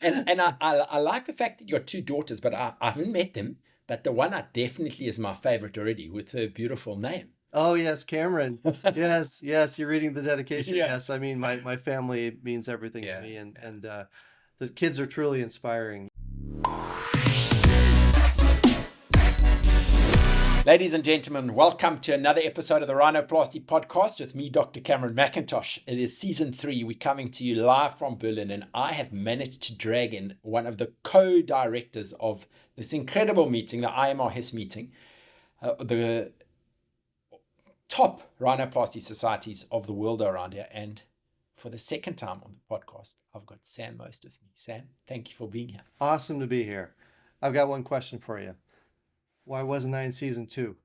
And I like the fact that you're two daughters, but I haven't met them. But the one I definitely is my favorite already with her beautiful name. Oh, yes, Cameron. Yes, yes, you're reading the dedication. Yeah. Yes, I mean, my family means everything to me, and the kids are truly inspiring. Ladies and gentlemen, welcome to another episode of the Rhinoplasty podcast with me, Dr. Cameron McIntosh. It is season 3. We're coming to you live from Berlin, and I have managed to drag in one of the co-directors of this incredible meeting, the IMRS meeting, the top rhinoplasty societies of the world around here. And for the second time on the podcast, I've got Sam Most with me. Sam, thank you for being here. Awesome to be here. I've got one question for you. Why wasn't I in season 2?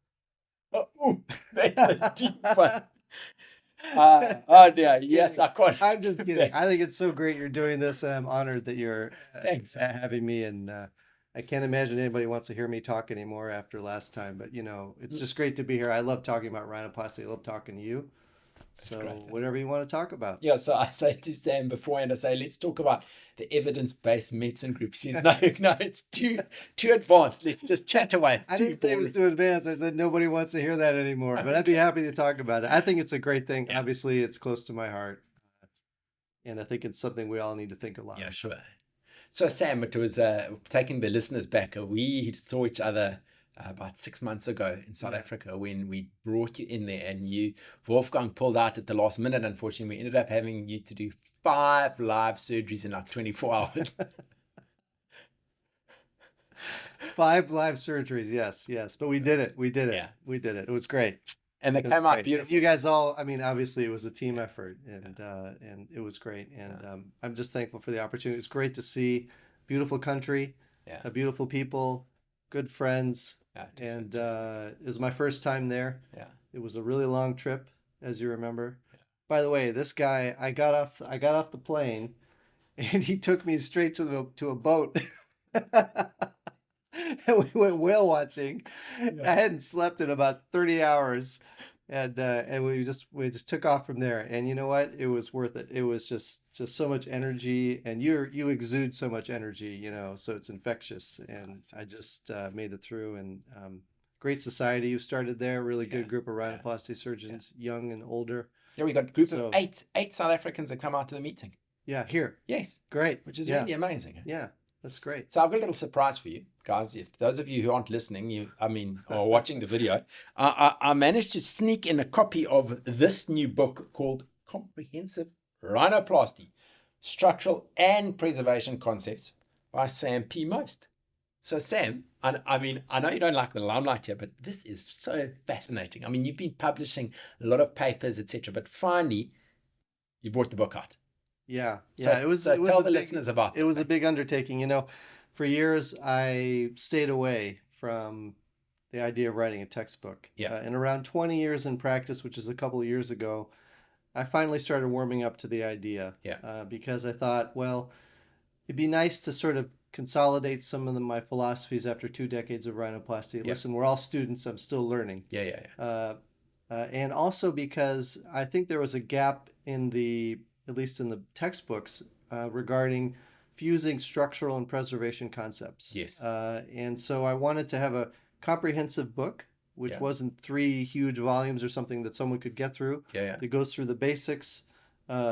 Oh, that's a deep one. Oh dear, yes, I can't. I'm just kidding. I think it's so great you're doing this, and I'm honored that you're having me. And I can't imagine anybody wants to hear me talk anymore after last time. But it's just great to be here. I love talking about rhinoplasty. I love talking to you. So whatever you want to talk about. Yeah, so I say to Sam beforehand, I say, let's talk about the evidence-based medicine group. She said, no, it's too advanced. Let's just chat away. I didn't say it was too advanced. I said nobody wants to hear that anymore. But I'd be happy to talk about it. I think it's a great thing. Yeah. Obviously, it's close to my heart. And I think it's something we all need to think a lot. Yeah, sure. So Sam, it was taking the listeners back. We saw each other about 6 months ago in South Africa when we brought you in there, and Wolfgang pulled out at the last minute. Unfortunately, we ended up having you to do 5 live surgeries in like 24 hours. 5 live surgeries, yes. But we did it. Yeah. We did it. It was great. And they came out beautiful. You guys all, I mean, obviously it was a team effort, and it was great. And I'm just thankful for the opportunity. It's great to see beautiful country, beautiful people, good friends. And it was my first time there. Yeah. It was a really long trip, as you remember. Yeah. By the way, this guy, I got off the plane, and he took me straight to a boat. And we went whale watching. Yeah. I hadn't slept in about 30 hours. And we just took off from there. And you know what? It was worth it. It was just so much energy, and you exude so much energy, so it's infectious. And I just made it through, and great society you started there. Really good group of rhinoplasty surgeons, young and older. Yeah, we got a group of eight South Africans that come out to the meeting. Yeah, here. Yes. Great. Which is really amazing. Yeah. That's great. So I've got a little surprise for you guys. If those of you who aren't listening, or watching the video, I managed to sneak in a copy of this new book called Comprehensive Rhinoplasty, Structural and Preservation Concepts by Sam P. Most. So Sam, I know you don't like the limelight here, but this is so fascinating. I mean, you've been publishing a lot of papers, etc., but finally you brought the book out. Yeah. It was tell the listeners about it. Was a big undertaking. For years I stayed away from the idea of writing a textbook. Yeah. And around 20 years in practice, which is a couple of years ago, I finally started warming up to the idea. Yeah. Because I thought, well, it'd be nice to sort of consolidate some of my philosophies after 2 decades of rhinoplasty. Yeah. Listen, we're all students. I'm still learning. Yeah. And also because I think there was a gap at least in the textbooks, regarding fusing structural and preservation concepts. Yes. And so I wanted to have a comprehensive book, which wasn't 3 huge volumes or something that someone could get through. Yeah. It goes through the basics,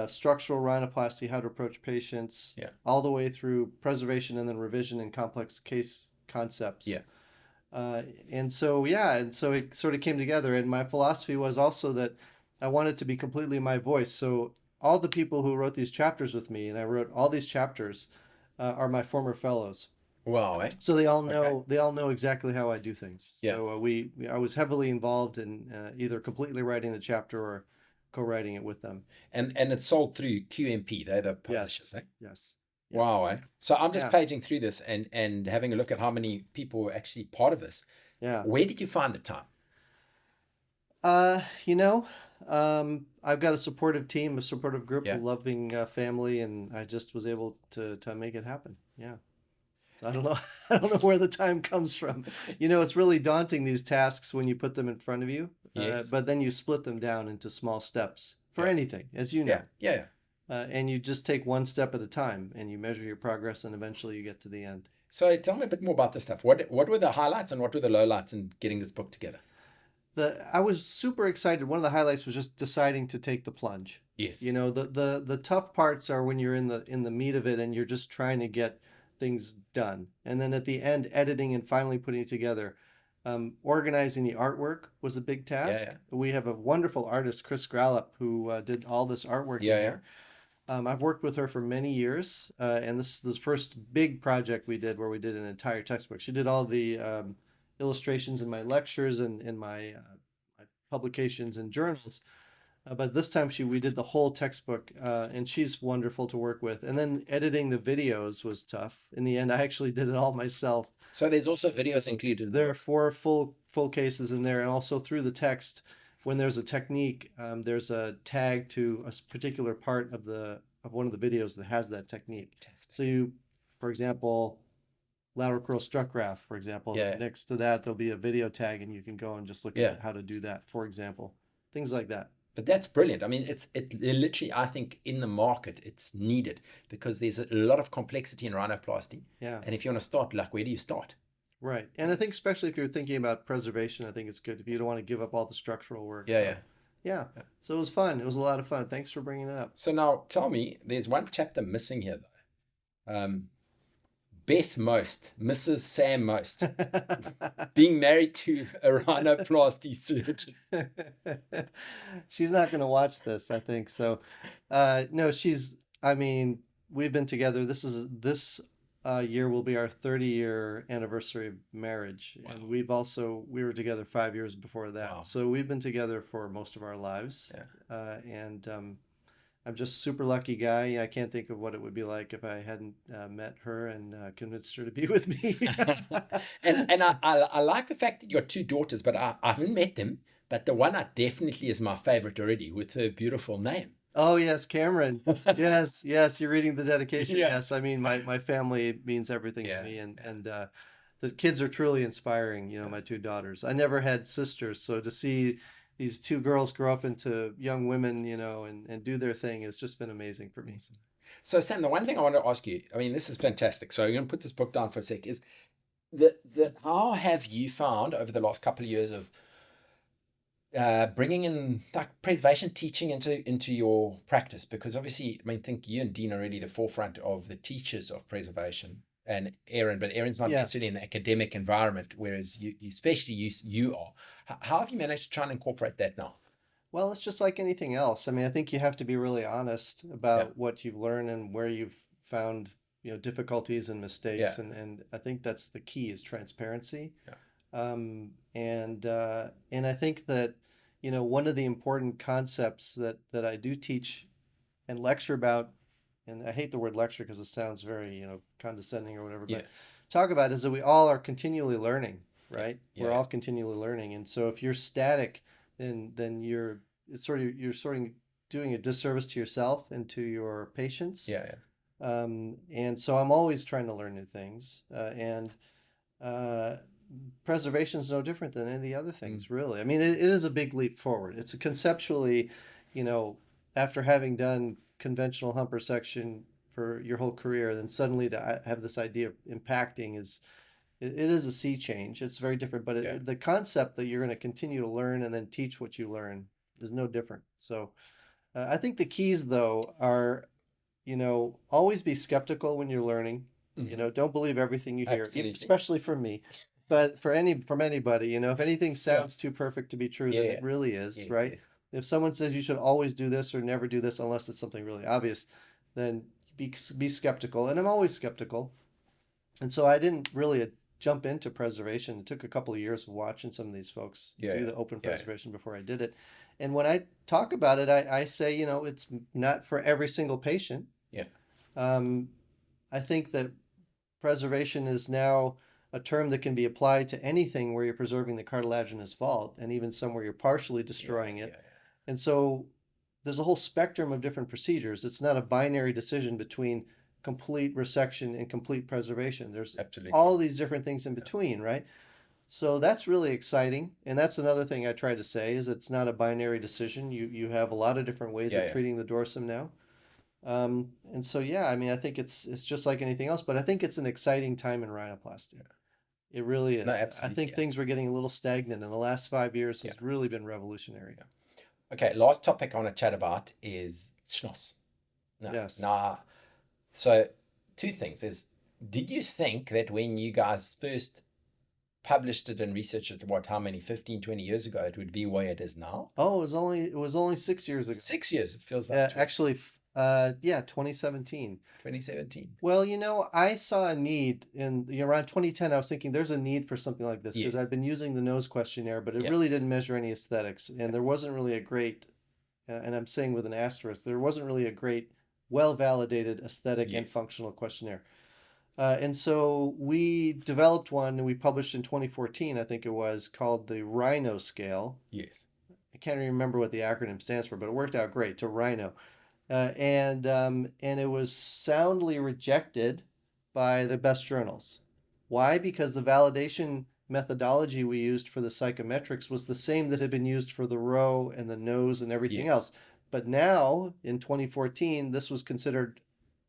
structural rhinoplasty, how to approach patients, all the way through preservation and then revision and complex case concepts. Yeah. And so it sort of came together. And my philosophy was also that I wanted to be completely my voice. So all the people who wrote these chapters with me, and I wrote all these chapters, are my former fellows. Wow. So they all know exactly how I do things. Yeah. So I was heavily involved in either completely writing the chapter or co-writing it with them. And it's sold through QMP. They're the publishers. Yes. Yeah. Wow. So I'm just paging through this and having a look at how many people were actually part of this. Yeah. Where did you find the time? I've got a supportive team, a supportive group, a loving family, and I just was able to make it happen. Yeah. I don't know where the time comes from. It's really daunting, these tasks, when you put them in front of you. Yes. But then you split them down into small steps for anything, as you know. Yeah. and you just take one step at a time, and you measure your progress, and eventually you get to the end. So tell me a bit more about this stuff. What were the highlights and what were the lowlights in getting this book together? I was super excited. One of the highlights was just deciding to take the plunge. Yes. You know, the tough parts are when you're in the meat of it and you're just trying to get things done. And then at the end, editing and finally putting it together. Organizing the artwork was a big task. Yeah. We have a wonderful artist, Chris Grallop, who did all this artwork in there. I've worked with her for many years, and this is the first big project we did where we did an entire textbook. She did all the illustrations in my lectures and in my publications and journals. But this time we did the whole textbook, and she's wonderful to work with. And then editing the videos was tough. In the end, I actually did it all myself. So there's also videos included. There are 4 full cases in there, and also through the text, when there's a technique, there's a tag to a particular part of one of the videos that has that technique. Fantastic. So you, for example, lateral curl strut graph, for example, next to that there'll be a video tag, and you can go and just look at how to do that, for example, things like that. But that's brilliant. I mean, it literally, I think in the market, it's needed because there's a lot of complexity in rhinoplasty. Yeah. And if you want to start, like, where do you start? Right. And I think especially if you're thinking about preservation, I think it's good if you don't want to give up all the structural work. Yeah. So it was fun. It was a lot of fun. Thanks for bringing it up. So now tell me, there's one chapter missing here, though. Beth Most, Mrs. Sam Most, being married to a rhinoplasty surgeon. She's not going to watch this, I think. So, no, we've been together. This year will be our 30-year anniversary of marriage. Wow. And we were together 5 years before that. Wow. So we've been together for most of our lives. Yeah. I'm just a super lucky guy. I can't think of what it would be like if I hadn't met her and convinced her to be with me. and I like the fact that you got 2 daughters, but I haven't met them. But the one definitely is my favorite already with her beautiful name. Oh, yes, Cameron. Yes, you're reading the dedication. Yeah. Yes, I mean, my family means everything to me. And the kids are truly inspiring, my 2 daughters. I never had sisters, so to see these 2 girls grow up into young women, and do their thing has just been amazing for me. So Sam, the one thing I want to ask you, I mean, this is fantastic. So I'm going to put this book down for a sec. Is how have you found over the last couple of years of bringing in like preservation teaching into your practice? Because obviously, I think you and Dean are really the forefront of the teachers of preservation, and Aaron, but Aaron's not necessarily in an academic environment, whereas you are. How have you managed to try and incorporate that now? Well, it's just like anything else. I mean, I think you have to be really honest about what you've learned and where you've found, difficulties and mistakes. And I think that's the key, is transparency. Yeah. And I think that, one of the important concepts that I do teach and lecture about, and I hate the word lecture because it sounds very, condescending or whatever, but talk about is that we all are continually learning, right? Yeah. We're all continually learning. And so if you're static, then you're sort of doing a disservice to yourself and to your patients. Yeah. And so I'm always trying to learn new things. Preservation is no different than any of the other things, really. I mean, it is a big leap forward. It's conceptually, after having done conventional hump resection for your whole career, then suddenly to have this idea of impacting it is a sea change. It's very different, but the concept that you're going to continue to learn and then teach what you learn is no different. So I think the keys, though, are, always be skeptical when you're learning. Don't believe everything you hear, especially from me. But from anybody, if anything sounds too perfect to be true, then it really is, right? Yes. If someone says you should always do this or never do this unless it's something really obvious, then be skeptical. And I'm always skeptical. And so I didn't really jump into preservation. It took a couple of years of watching some of these folks do the open preservation before I did it. And when I talk about it, I say, it's not for every single patient. Yeah. I think that preservation is now a term that can be applied to anything where you're preserving the cartilaginous vault, and even somewhere you're partially destroying it. And so there's a whole spectrum of different procedures. It's not a binary decision between complete resection and complete preservation. There's all these different things in between, right? So that's really exciting. And that's another thing I try to say, is it's not a binary decision. You have a lot of different ways of treating the dorsum now. And so, yeah, I mean, I think it's just like anything else, but I think it's an exciting time in rhinoplasty. It really No, is. I absolutely. think things were getting a little stagnant, and the last 5 years Yeah. has really been revolutionary. Yeah. Okay, last topic I want to chat about is schnoss. No, Yes. nah. So, two things is, did you think that when you guys first published it and researched it, how many, 15, 20 years ago, it would be where it is now? Oh, it was only 6 years ago. 6 years, it feels like. Yeah, actually, 2017. 2017. Well, I saw a need around 2010. I was thinking there's a need for something like this Yeah. because I've been using the nose questionnaire, but it Yeah. really didn't measure any aesthetics, and there wasn't really a great, and I'm saying with an asterisk, there wasn't really a great, well-validated aesthetic and Yes. functional questionnaire. And so we developed one and we published in 2014, I think it was, called the Rhino scale. Yes. I can't even remember what the acronym stands for, but it worked out great to Rhino. And it was soundly rejected by the best journals. Why? Because the validation methodology we used for the psychometrics was the same that had been used for the row and the nose and everything Yes. else. But now, in 2014, this was considered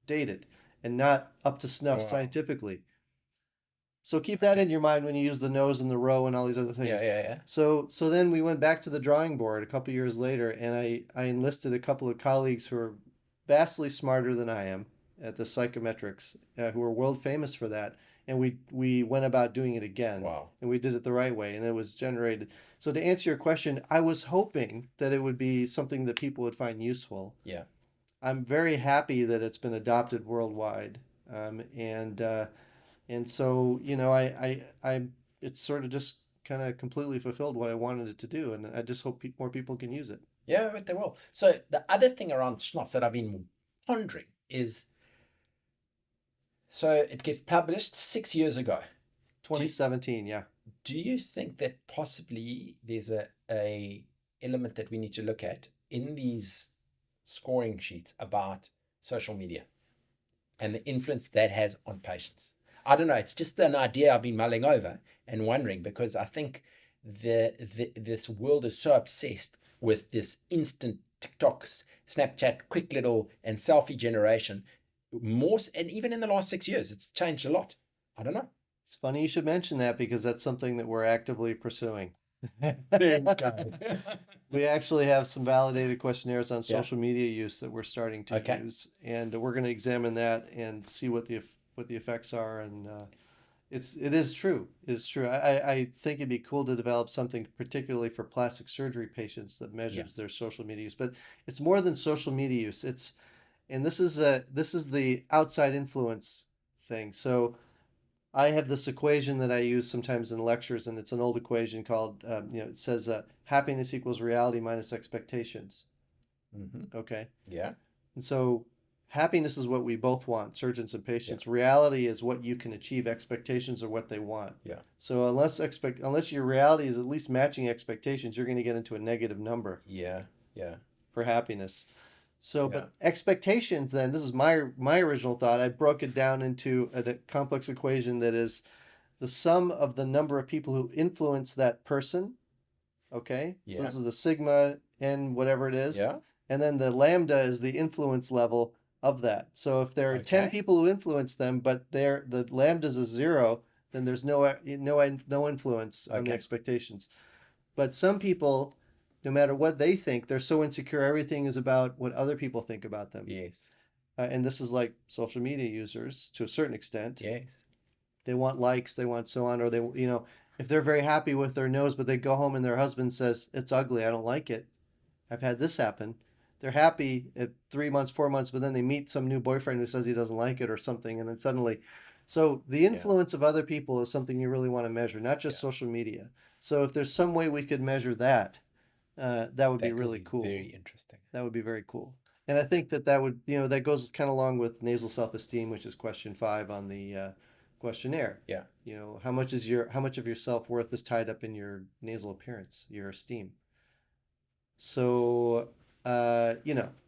dated and not up to snuff Wow. scientifically. So keep that in your mind when you use the nose and the row and all these other Yeah, things. yeah. So then we went back to the drawing board a couple years later, and I enlisted a couple of colleagues who are vastly smarter than I am at the psychometrics, who are world famous for that. And we went about doing it again, Wow. and we did it the right way, and it was generated. So to answer your question, I was hoping that it would be something that people would find useful. Yeah. I'm very happy that it's been adopted worldwide, and so I it's sort of just kind of completely fulfilled what I wanted it to do, and I just hope more people can use it. Yeah, but they will. So the other thing around schnoss that I've been pondering is, so it gets published 6 years ago. 2017, yeah. Do you think that possibly there's a element that we need to look at in these scoring sheets about social media and the influence that has on patients? I don't know. It's just an idea I've been mulling over and wondering, because I think this world is so obsessed with this instant TikToks, Snapchat, quick little and selfie generation. More, and even in the last 6 years, it's changed a lot. I don't know. It's funny you should mention that because that's something that we're actively pursuing. There you go. We actually have some validated questionnaires on Yeah. social media use that we're starting to Okay. use, and we're going to examine that and see what the effects are. And it is true. It is true. I think it'd be cool to develop something particularly for plastic surgery patients that measures their social media use. But it's more than social media use. This is the outside influence thing. So I have this equation that I use sometimes in lectures, and it's an old equation called, it says happiness equals reality minus expectations. Mm-hmm. Okay. Yeah. And so happiness is what we both want, surgeons and patients. Reality is what you can achieve. Expectations are what they want. Yeah. So unless your reality is at least matching expectations, you're going to get into a negative number. Yeah. Yeah. For happiness. So, Yeah. but expectations, then, this is my original thought. I broke it down into a complex equation that is the sum of the number of people who influence that person. Okay? So Yeah. this is a sigma n whatever it is. Yeah. And then the lambda is the influence level of that. So if there are 10 Okay. people who influence them, but the lambda is a 0, then there's no influence on the Okay. expectations. But some people, no matter what they think, they're so insecure, everything is about what other people think about them. Yes. And this is like social media users to a certain extent. Yes. They want likes, they want so on, or if they're very happy with their nose, but they go home and their husband says, it's ugly, I don't like it. I've had this happen. They're happy at 3 months, 4 months, but then they meet some new boyfriend who says he doesn't like it or something. And then suddenly, so the influence of other people is something you really want to measure, not just social media. So if there's some way we could measure that, that would be really cool. Very interesting. That would be very cool. And I think that would, that goes kind of along with nasal self-esteem, which is question 5 on the questionnaire. Yeah. How much of your self-worth is tied up in your nasal appearance, your esteem? So,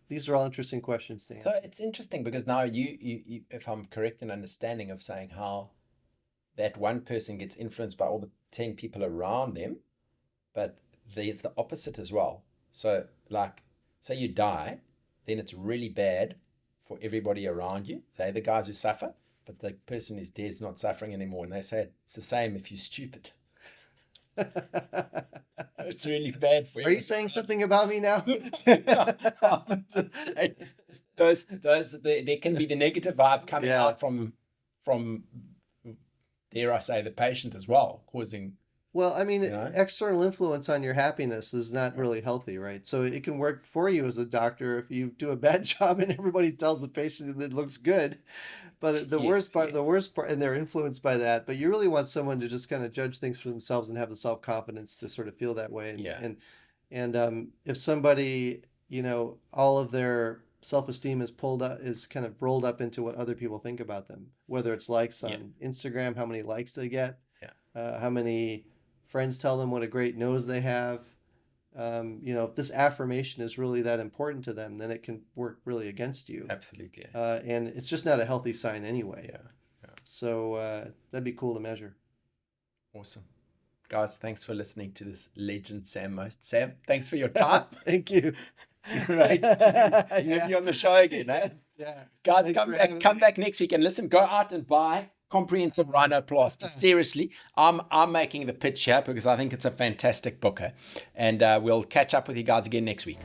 these are all interesting questions to answer. So it's interesting because now you, if I'm correct in understanding of saying how that one person gets influenced by all the 10 people around them, but there's the opposite as well. So like, say you die, then it's really bad for everybody around you. They're the guys who suffer, but the person who's dead is not suffering anymore. And they say it's the same if you're stupid. It's really bad for you. Are you saying something about me now? There can be the negative vibe coming out from, dare I say, the patient as well, causing. Well, I mean, external influence on your happiness is not really healthy, right? So it can work for you as a doctor if you do a bad job and everybody tells the patient that it looks good. But the worst part, and they're influenced by that. But you really want someone to just kind of judge things for themselves and have the self-confidence to sort of feel that way. And if somebody, all of their self-esteem is kind of rolled up into what other people think about them, whether it's likes on Instagram, how many likes they get, how many friends tell them what a great nose they have. If this affirmation is really that important to them, then it can work really against you. Absolutely. And it's just not a healthy sign anyway. So that'd be cool to measure. Awesome. Guys, thanks for listening to this legend, Sam Most. Sam, thanks for your time. Thank you. Right. Have you on the show again, eh? Yeah. Guys, come back next week and listen, go out and buy Comprehensive Rhinoplasty. Seriously, I'm making the pitch here because I think it's a fantastic book. And we'll catch up with you guys again next week.